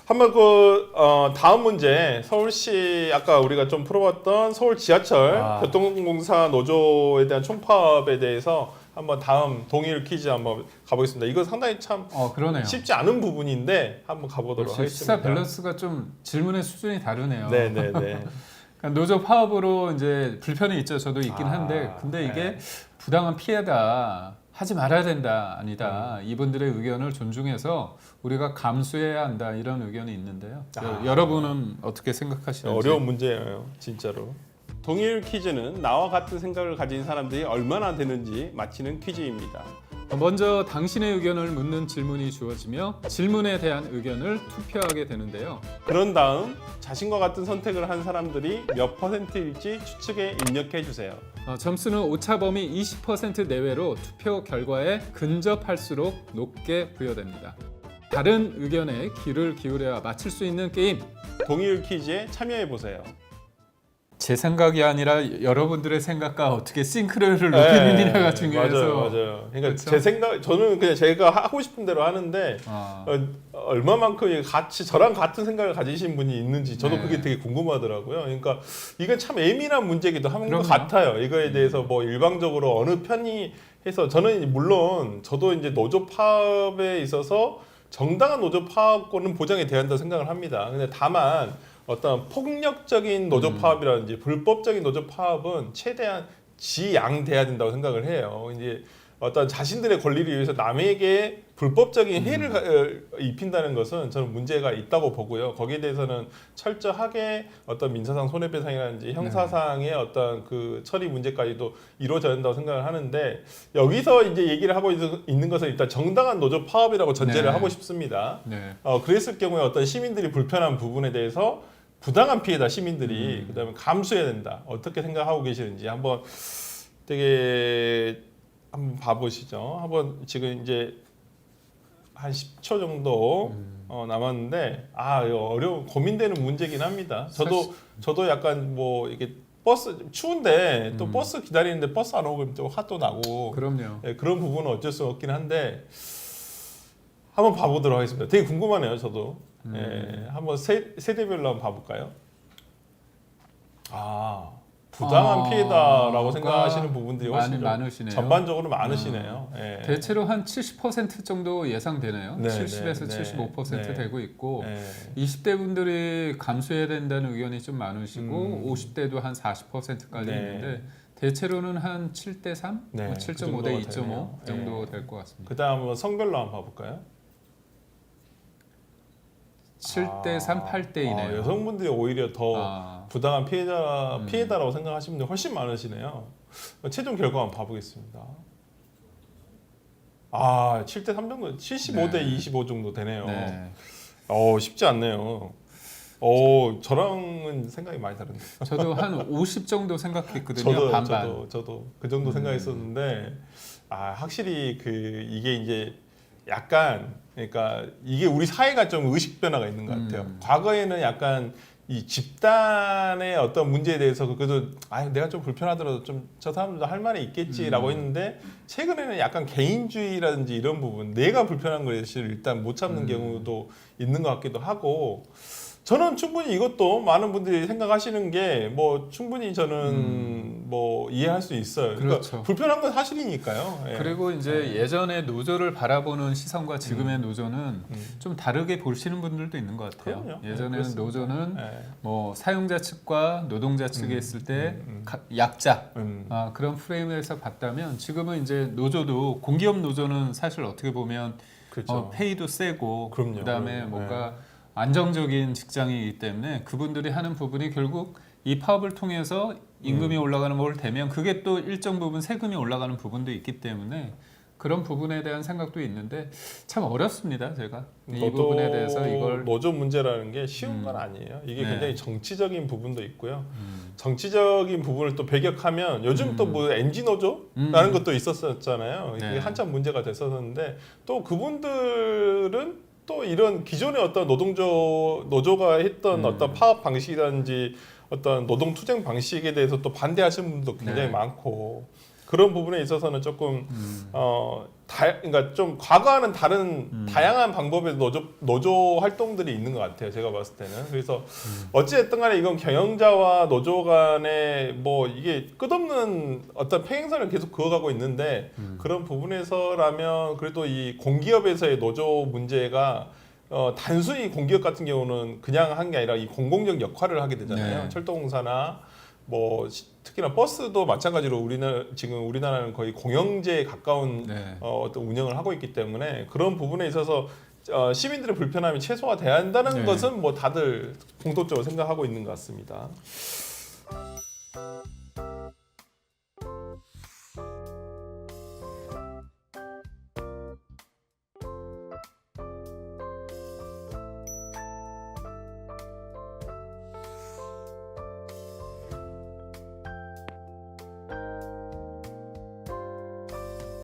한번 다음 문제 서울시 아까 우리가 좀 풀어봤던 서울 지하철 교통공사 노조에 대한 총파업에 대해서 한번 다음 동일 퀴즈 한번 가보겠습니다. 이거 상당히 참 그러네요. 쉽지 않은 부분인데 한번 가보도록 하겠습니다. 시사 밸런스가 좀 질문의 수준이 다르네요. 네네네. 그러니까 노조 파업으로 이제 불편이 있죠. 저도 있긴 한데, 근데 이게 부당한 피해다. 하지 말아야 된다. 아니다. 이분들의 의견을 존중해서 우리가 감수해야 한다. 이런 의견이 있는데요. 여러분은 어떻게 생각하시는지. 어려운 문제예요. 진짜로. 동일 퀴즈는 나와 같은 생각을 가진 사람들이 얼마나 되는지 맞히는 퀴즈입니다. 먼저 당신의 의견을 묻는 질문이 주어지며 질문에 대한 의견을 투표하게 되는데요. 그런 다음 자신과 같은 선택을 한 사람들이 몇 %일지 추측에 입력해 주세요. 점수는 오차범위 20% 내외로 투표 결과에 근접할수록 높게 부여됩니다. 다른 의견에 귀를 기울여야 맞출 수 있는 게임. 동일 퀴즈에 참여해 보세요. 제 생각이 아니라 여러분들의 생각과 어떻게 싱크로율을 높이느냐가 중요해서. 맞아요. 그러니까 그렇죠? 제 생각, 저는 그냥 제가 하고 싶은 대로 하는데 얼마만큼 같이 저랑 같은 생각을 가지신 분이 있는지 저도 그게 되게 궁금하더라고요. 그러니까 이건 참 예민한 문제기도 한 것 같아요. 이거에 대해서 뭐 일방적으로 어느 편이 해서 저는 물론 저도 이제 노조 파업에 있어서 정당한 노조 파업권은 보장이 돼야 한다고 생각을 합니다. 근데 다만 어떤 폭력적인 노조 파업이라든지 불법적인 노조 파업은 최대한 지양돼야 된다고 생각을 해요. 이제 어떤 자신들의 권리를 위해서 남에게 불법적인 해를 입힌다는 것은 저는 문제가 있다고 보고요. 거기에 대해서는 철저하게 어떤 민사상 손해배상이라든지 형사상의 어떤 그 처리 문제까지도 이루어져야 된다고 생각을 하는데 여기서 이제 얘기를 하고 있는 것은 일단 정당한 노조 파업이라고 전제를 하고 싶습니다. 그랬을 경우에 어떤 시민들이 불편한 부분에 대해서 부당한 피해다 시민들이 그다음에 감수해야 된다. 어떻게 생각하고 계시는지 한번 한번 봐보시죠. 한번 지금 이제 한 10초 정도 남았는데 이거 고민되는 문제긴 합니다. 저도 약간 뭐 이게 버스 추운데 또 버스 기다리는데 버스 안 오면 또 화도 나고 그럼요. 그런 부분은 어쩔 수 없긴 한데 한번 봐보도록 하겠습니다. 되게 궁금하네요, 저도. 한번 세대별로 한번 봐볼까요? 부당한 피해다라고 생각하시는 부분들이 훨씬 많으시네요. 전반적으로 많으시네요. 대체로 한 70% 정도 예상되네요. 70에서 75% 되고 있고 20대 분들이 감수해야 된다는 의견이 좀 많으시고 50대도 한 40%까지 있는데 대체로는 한 7대 3, 7.5 대 2.5 정도 될 것 같습니다. 그 다음 성별로 한번 봐볼까요? 7대 3, 8대이네요. 여성분들이 오히려 더 부당한 피해다라고 생각하시는 분들이 훨씬 많으시네요. 최종 결과 한번 봐보겠습니다. 7대 3 정도, 75대 25 정도 되네요. 쉽지 않네요. 저랑은 생각이 많이 다른데. 저도 한 50 정도 생각했거든요. 반반. 저도 그 정도 생각했었는데, 확실히 이게 이제 약간 그러니까 이게 우리 사회가 좀 의식 변화가 있는 것 같아요. 과거에는 약간 이 집단의 어떤 문제에 대해서 그래도 내가 좀 불편하더라도 좀 저 사람들도 할 말이 있겠지라고 했는데 최근에는 약간 개인주의라든지 이런 부분 내가 불편한 것을 일단 못 참는 경우도 있는 것 같기도 하고 저는 충분히 이것도 많은 분들이 생각하시는 게 뭐 충분히 저는 뭐 이해할 수 있어요. 그러니까 불편한 건 사실이니까요. 그리고 이제 예전에 노조를 바라보는 시선과 지금의 노조는 좀 다르게 보시는 분들도 있는 것 같아요. 그럼요. 예전에는 노조는 뭐 사용자 측과 노동자 측에 있을 때 약자 그런 프레임에서 봤다면 지금은 이제 노조도 공기업 노조는 사실 어떻게 보면 페이도 세고 그다음에 뭔가 안정적인 직장이기 때문에 그분들이 하는 부분이 결국 이 파업을 통해서 임금이 올라가는 걸 되면 그게 또 일정 부분 세금이 올라가는 부분도 있기 때문에 그런 부분에 대한 생각도 있는데 참 어렵습니다. 제가 이 부분에 대해서 이걸 노조 문제라는 게 쉬운 건 아니에요. 이게 굉장히 정치적인 부분도 있고요. 정치적인 부분을 또 배격하면 요즘 또 뭐 NG 노조라는 것도 있었잖아요. 이게 한참 문제가 됐었는데 또 그분들은 또 이런 기존의 어떤 노조가 했던 어떤 파업 방식이라든지 어떤 노동 투쟁 방식에 대해서 또 반대하시는 분도 굉장히 많고 그런 부분에 있어서는 조금 그러니까 좀 과거와는 다른 다양한 방법의 노조 활동들이 있는 것 같아요. 제가 봤을 때는. 그래서 어찌됐든 간에 이건 경영자와 노조 간에 뭐 이게 끝없는 어떤 팽행선을 계속 그어가고 있는데 그런 부분에서라면 그래도 이 공기업에서의 노조 문제가 단순히 공기업 같은 경우는 그냥 한 게 아니라 이 공공적 역할을 하게 되잖아요. 네. 철도공사나 뭐 특히나 버스도 마찬가지로 지금 우리나라는 거의 공영제에 가까운 네. 어떤 운영을 하고 있기 때문에 그런 부분에 있어서 시민들의 불편함이 최소화돼야 한다는 네. 것은 뭐 다들 공통적으로 생각하고 있는 것 같습니다.